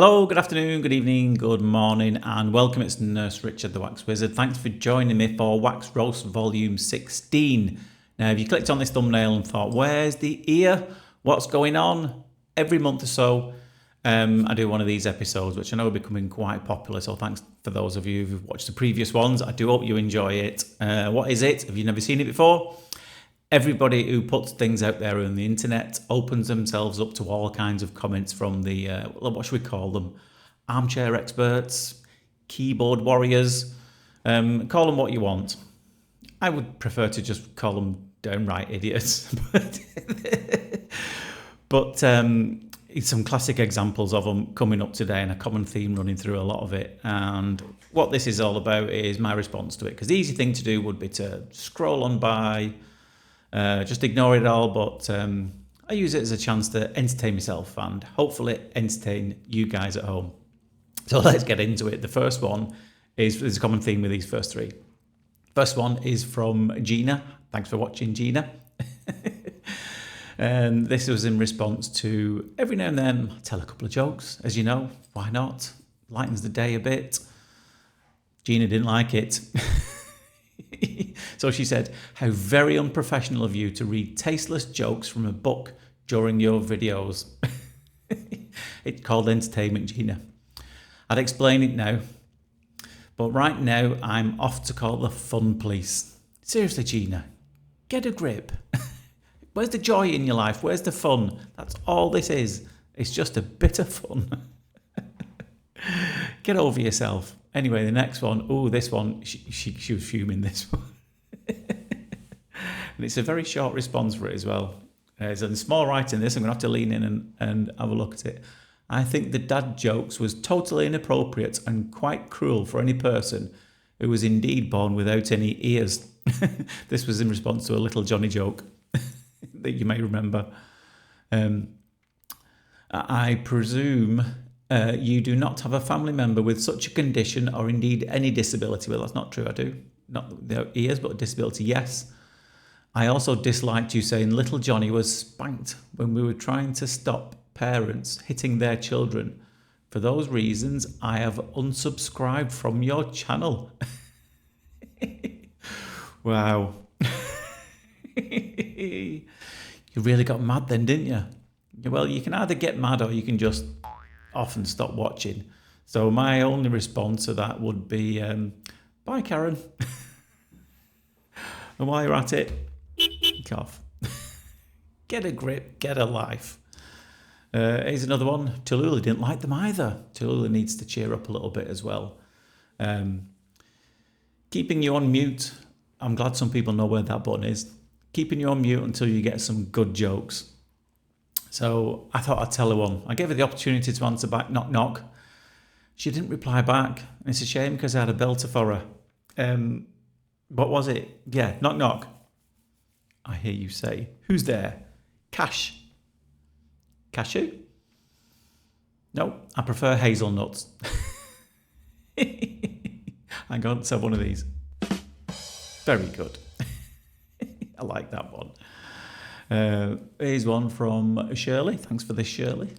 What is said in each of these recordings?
Hello, good afternoon, good evening, good morning, and welcome. It's Nurse Richard, the Wax Wizard. Thanks for joining me for Wax Roast Volume 16. Now, if you clicked on this thumbnail and thought, where's the ear? What's going on? Every month or so, I do one of these episodes, which I know are becoming quite popular. So thanks for those of you who've watched the previous ones. I do hope you enjoy it. What is it? Have you never seen it before? Everybody who puts things out there on the internet opens themselves up to all kinds of comments from the, what should we call them? Armchair experts, keyboard warriors, call them what you want. I would prefer to just call them downright idiots. But some classic examples of them coming up today and a common theme running through a lot of it. And what this is all about is my response to it. Because the easy thing to do would be to scroll on by, just ignore it all, but I use it as a chance to entertain myself and hopefully entertain you guys at home. So let's get into it. The first one is, there's a common theme with these first three. First one is from Gina. Thanks for watching, Gina. And this was in response to, every now and then I tell a couple of jokes, as you know, why not? Lightens the day a bit. Gina didn't like it. So she said, how very unprofessional of you to read tasteless jokes from a book during your videos. It's called entertainment, Gina. I'd explain it now. But right now, I'm off to call the fun police. Seriously, Gina, get a grip. Where's the joy in your life? Where's the fun? That's all this is. It's just a bit of fun. Get over yourself. Anyway, the next one. Oh, this one. She was fuming, this one. And it's a very short response for it as well. There's a small writing this. I'm going to have to lean in and have a look at it. I think the dad jokes was totally inappropriate and quite cruel for any person who was indeed born without any ears. This was in response to a Little Johnny joke that you may remember. I presume you do not have a family member with such a condition or indeed any disability. Well, that's not true. I do. Not without ears, but disability, yes. I also disliked you saying Little Johnny was spanked when we were trying to stop parents hitting their children. For those reasons, I have unsubscribed from your channel. Wow. You really got mad then, didn't you? Well, you can either get mad or you can just often stop watching. So my only response to that would be, bye, Karen. And while you're at it, cough. Get a grip, get a life. Here's another one. Tallulah didn't like them either. Tallulah needs to cheer up a little bit as well. Keeping you on mute. I'm glad some people know where that button is. Keeping you on mute until you get some good jokes. So I thought I'd tell her one. I gave her the opportunity to answer back, knock, knock. She didn't reply back. And it's a shame because I had a belter for her. What was it? Yeah, knock, knock. I hear you say, who's there? Cash. Cashew? No, I prefer hazelnuts. Hang on, let's have one of these. Very good. I like that one. Here's one from Shirley. Thanks for this, Shirley.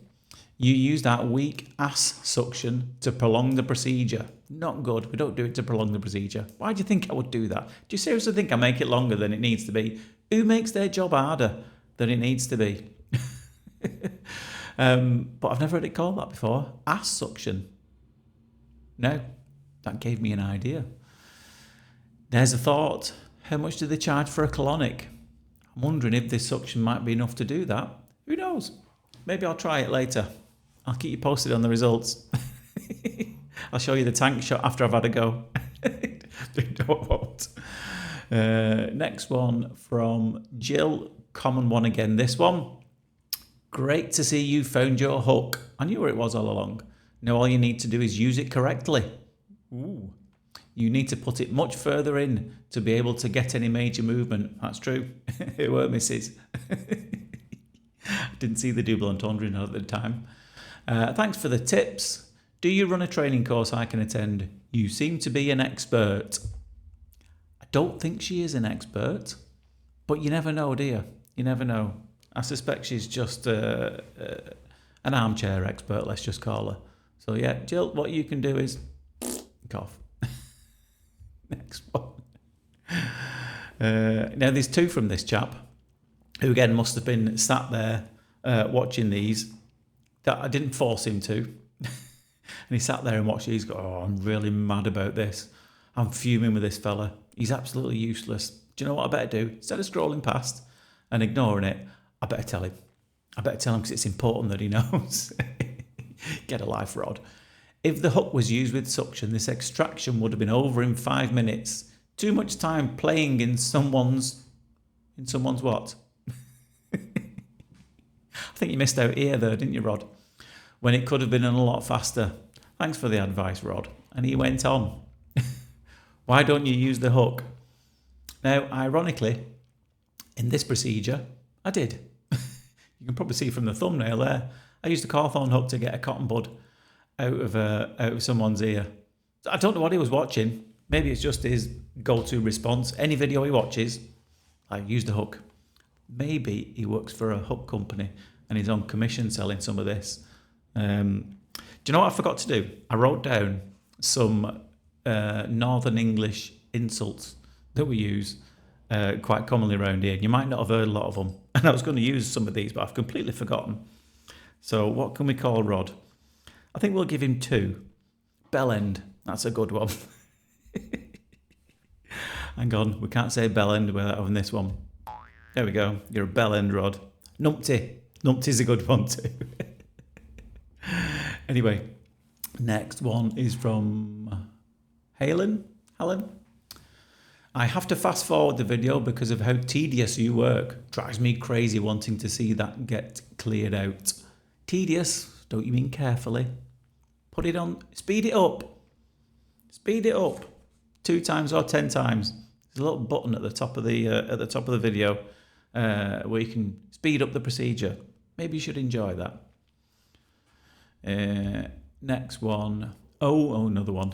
You use that weak ass suction to prolong the procedure. Not good. We don't do it to prolong the procedure. Why do you think I would do that? Do you seriously think I make it longer than it needs to be? Who makes their job harder than it needs to be? But I've never heard it called that before. Ass suction. No, that gave me an idea. There's a thought. How much do they charge for a colonic? I'm wondering if this suction might be enough to do that. Who knows? Maybe I'll try it later. I'll keep you posted on the results. I'll show you the tank shot after I've had a go. Won't. Next one from Jill. Common one again, this one. Great to see you found your hook. I knew where it was all along. Now all you need to do is use it correctly. Ooh. You need to put it much further in to be able to get any major movement. That's true. It were misses. Didn't see the double entendre at the time. Thanks for the tips. Do you run a training course I can attend? You seem to be an expert. I don't think she is an expert, but you never know, do you? You never know. I suspect she's just an armchair expert, let's just call her. So yeah, Jill, what you can do is cough. Next one. Now there's two from this chap, who again must have been sat there watching these. That I didn't force him to. And he sat there and watched these. Go, oh, I'm really mad about this. I'm fuming with this fella. He's absolutely useless. Do you know what I better do? Instead of scrolling past and ignoring it, I better tell him. I better tell him because it's important that he knows. Get a life, Rod. If the hook was used with suction, this extraction would have been over in 5 minutes. Too much time playing in someone's what? I think you missed out here there, didn't you, Rod? When it could have been a lot faster. Thanks for the advice, Rod. And he went on. Why don't you use the hook? Now, ironically, in this procedure, I did. You can probably see from the thumbnail there. I used a Cawthorn hook to get a cotton bud out of someone's ear. I don't know what he was watching. Maybe it's just his go-to response. Any video he watches, I use the hook. Maybe he works for a hook company and he's on commission selling some of this. Do you know what I forgot to do? I wrote down some Northern English insults that we use quite commonly around here. You might not have heard a lot of them. And I was going to use some of these, but I've completely forgotten. So what can we call Rod? I think we'll give him 2. Bell end. That's a good one. Hang on, we can't say bell end without having this one. There we go. You're a bell end, Rod. Numpty. Numpty's a good one too. Anyway, next one is from Helen. I have to fast forward the video because of how tedious you work. Drives me crazy wanting to see that get cleared out. Tedious? Don't you mean carefully? Put it on. Speed it up. Speed it up. 2 times or 10 times. There's a little button at the top of the video where you can speed up the procedure. Maybe you should enjoy that. Next one. Oh, another one.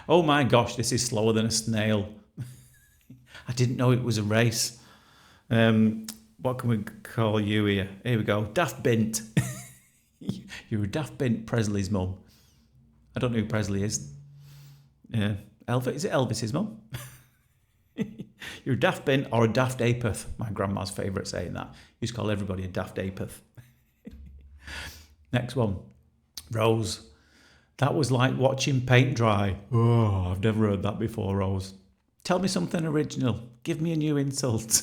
Oh my gosh, this is slower than a snail. I didn't know it was a race. What can we call you here? Here we go. Daft Bint. You're a Daft Bint Presley's mum. I don't know who Presley is. Elvis, is it Elvis's mum? You're a Daft Bint or a Daft Apeth. My grandma's favourite saying that. Used to call everybody a Daft Apeth. Next one. Rose. That was like watching paint dry. Oh, I've never heard that before, Rose. Tell me something original. Give me a new insult.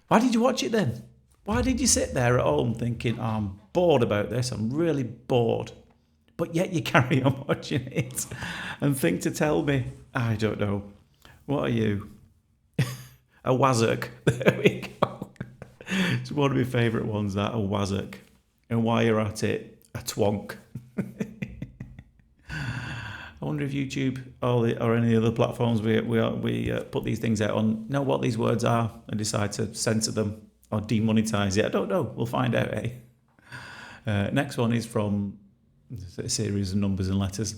Why did you watch it then? Why did you sit there at home thinking, oh, I'm bored about this. I'm really bored. But yet you carry on watching it and think to tell me, I don't know. What are you? A wazzock. There we go. It's one of my favourite ones, that, a wazzock. And while you're at it, a twonk. I wonder if YouTube or any other platforms we put these things out on know what these words are and decide to censor them or demonetize it. I don't know. We'll find out, eh? Next one is from a series of numbers and letters.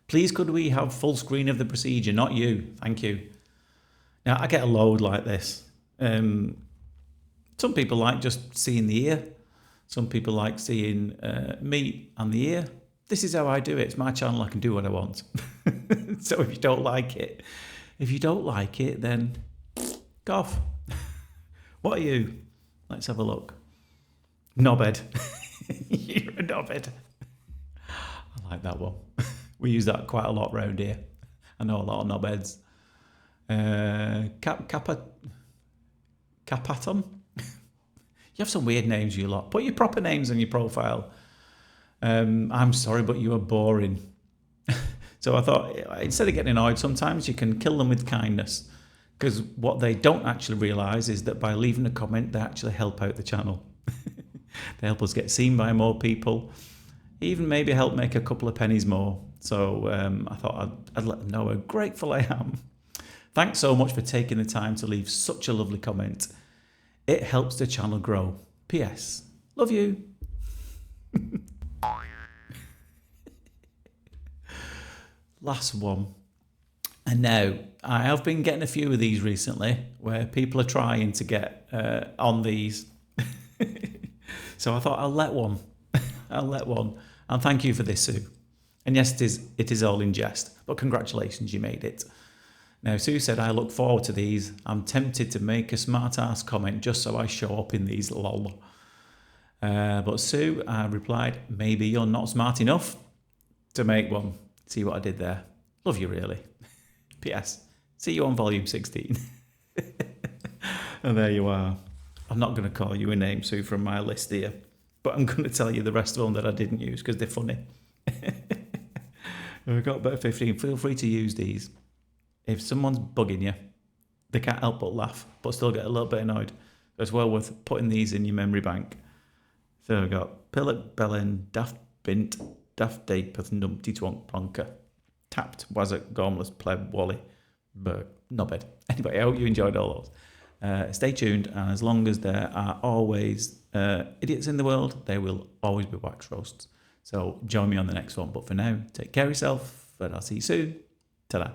Please could we have full screen of the procedure? Not you. Thank you. Now, I get a load like this. Some people like just seeing the ear. Some people like seeing me and the ear. This is how I do it. It's my channel. I can do what I want. So if you don't like it, then cough. What are you? Let's have a look. Knobhead. You're a knobhead. I like that one. We use that quite a lot around here. I know a lot of knobheads. Capaton? You have some weird names, you lot. Put your proper names on your profile. I'm sorry, but you are boring. So I thought, instead of getting annoyed, sometimes you can kill them with kindness. Because what they don't actually realise is that by leaving a comment, they actually help out the channel. They help us get seen by more people. Even maybe help make a couple of pennies more. So I thought I'd let them know how grateful I am. Thanks so much for taking the time to leave such a lovely comment. It helps the channel grow. P.S. Love you. Last one. And now, I have been getting a few of these recently where people are trying to get on these. So I thought I'll let one. And thank you for this, Sue. And yes, it is all in jest, but congratulations, you made it. Now, Sue said, I look forward to these. I'm tempted to make a smart-ass comment just so I show up in these, lol. But Sue, I replied, maybe you're not smart enough to make one. See what I did there? Love you, really. P.S. See you on volume 16. And there you are. I'm not going to call you a name, Sue, from my list here, but I'm going to tell you the rest of them that I didn't use because they're funny. We've got about 15. Feel free to use these. If someone's bugging you, they can't help but laugh, but still get a little bit annoyed. It's well worth putting these in your memory bank. So we've got Pillock, Bellin, Daft Bint, Daft Dapeth, Numpty Twonk, Plonker, Tapped, Wazzock, Gormless, Pleb, Wally, Berg, Knobhead. Anyway, I hope you enjoyed all those. Stay tuned, and as long as there are always idiots in the world, there will always be wax roasts. So join me on the next one. But for now, take care of yourself, and I'll see you soon. Ta-da.